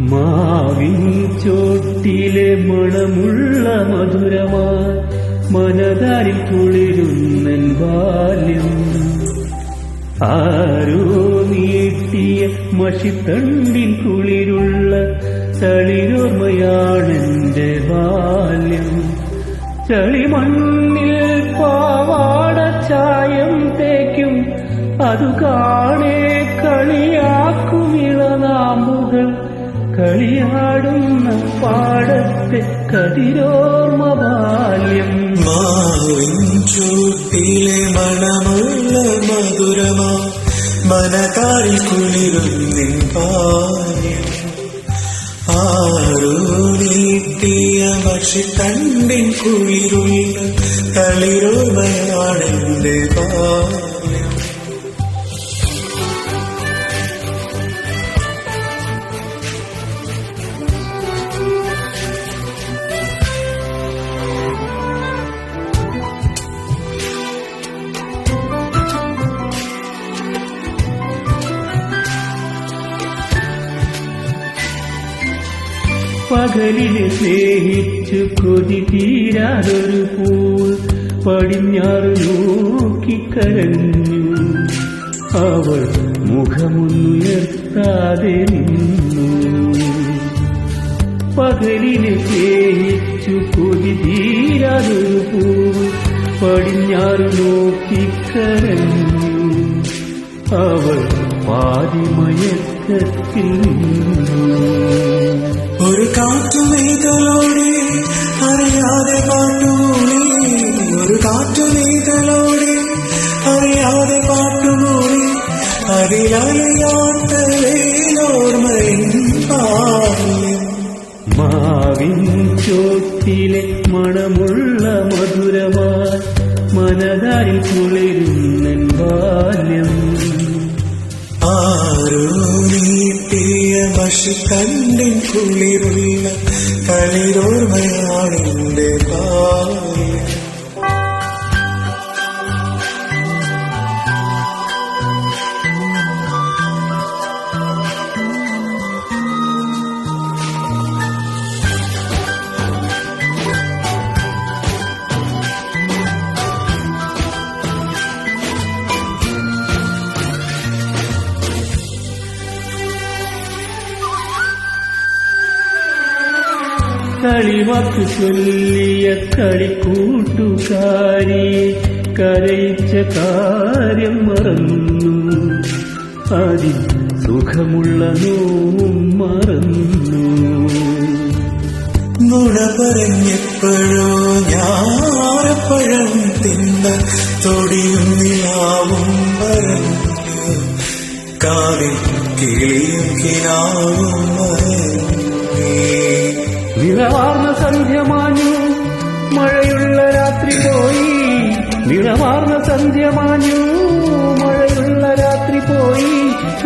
മാവിൻ ചോട്ടിലെ മണമുള്ള മധുരമായി മനതാരിൽ കുളിരുന്നൻ ബാല്യം. ആരോ നീട്ടിയ മഷിത്തണ്ടിൻ കുളിരുള്ള തളിരോർമ്മയാണെന്റെ ബാല്യം. ചളിമണ്ണിൽ പാവാട ചായം തേക്കും അതു കാണേ കളിയാക്കും ഇളനാമ്പുകൾ. കളിയാടുന്ന പാടത്തെ കതിരോർമ്മ ബാല്യം. മാവിൻ ചൂട്ടിലെ മണമുള്ള മധുരമാ മനതാരിൽ കുളിരുന്നിൻ ബാല്യം. ആരോ നീട്ടിയ മഷിത്തണ്ടിൻ കുളിരുള്ള തളിരോർമ്മയാണെന്റെ ബാല്യം. പകലിനെ സ്നേഹിച്ചു കൊതി തീരാതൊരു പൂവ് പടിഞ്ഞാറ് നോക്കിക്കരഞ്ഞു. അവൾ മുഖമൊന്നുയർത്താതെ നിന്നു. പകലിനെ സ്നേഹിച്ചു കൊതി തീരാതൊരു പൂവ് പടിഞ്ഞാറ് നോക്കിക്കരഞ്ഞു. അവൾ പാതിമയക്കത്തിൽ നിന്നു. ഒരു കാറ്റുമേതലോടെ അറിയാതെ പാട്ടുമൂളി. ഒരു കാറ്റുമേതലോടെ അറിയാതെ പാട്ടുമൂളി. അതിലറിയാത്ത വേലോർമ്മയിൻ ബാല്യം. മാവിൻ ചോട്ടിലെ മണമുള്ള മധുരമായി മനതാരിൽ കുളിരുന്നൻ ബാല്യം. ആരോ നീട്ടിയ മഷിത്തണ്ടിൻ കുളിരുള്ള തളിരോർമ്മയാണെന്റെ ബാല്യം. കളിവാക്ക് ചൊല്ലിയ കളിക്കൂട്ടുകാരിയെ കരയിച്ച കാര്യം മറന്നു. അതിൽ സുഖമുള്ള നോവും മറന്നു. നുണ പറഞ്ഞെപ്പോഴോ ഞാറപ്പഴം തിന്ന തൊടിയും നിലാവും പറഞ്ഞു. കാതിൽ കിളിയും കിനാവും നിറവാർന്ന സന്ധ്യ മാഞ്ഞു മഴയുള്ള രാത്രി പോയി. നിറവാർന്ന സന്ധ്യ മാഞ്ഞു മഴയുള്ള രാത്രി പോയി.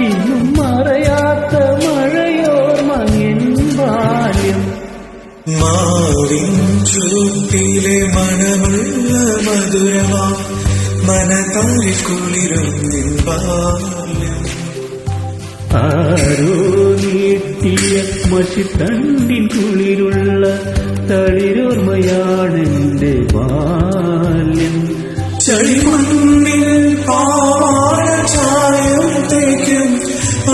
ഇന്നും മറയാത്ത മഴയോർമ്മയൻ ബാല്യം. മാവിൻ ചൂട്ടിലെ മണമുള്ള മധുരമാ മനതാരിൽ കുളിരുന്നിൻ ബാല്യം. ആരോ നീട്ടിയ മഷിത്തണ്ടിൻ കുളിരുള്ള തളിരോർമ്മയാണെന്റെ ബാല്യം. ചളിമണ്ണിൽ പാവാട ചായം തേക്കും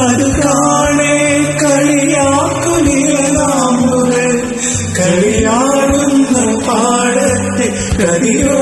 അത് കാണേ കളിയാക്കുനിലാമ്പുകൾ. കളിയാടുന്ന പാടത്തെ കതിരോ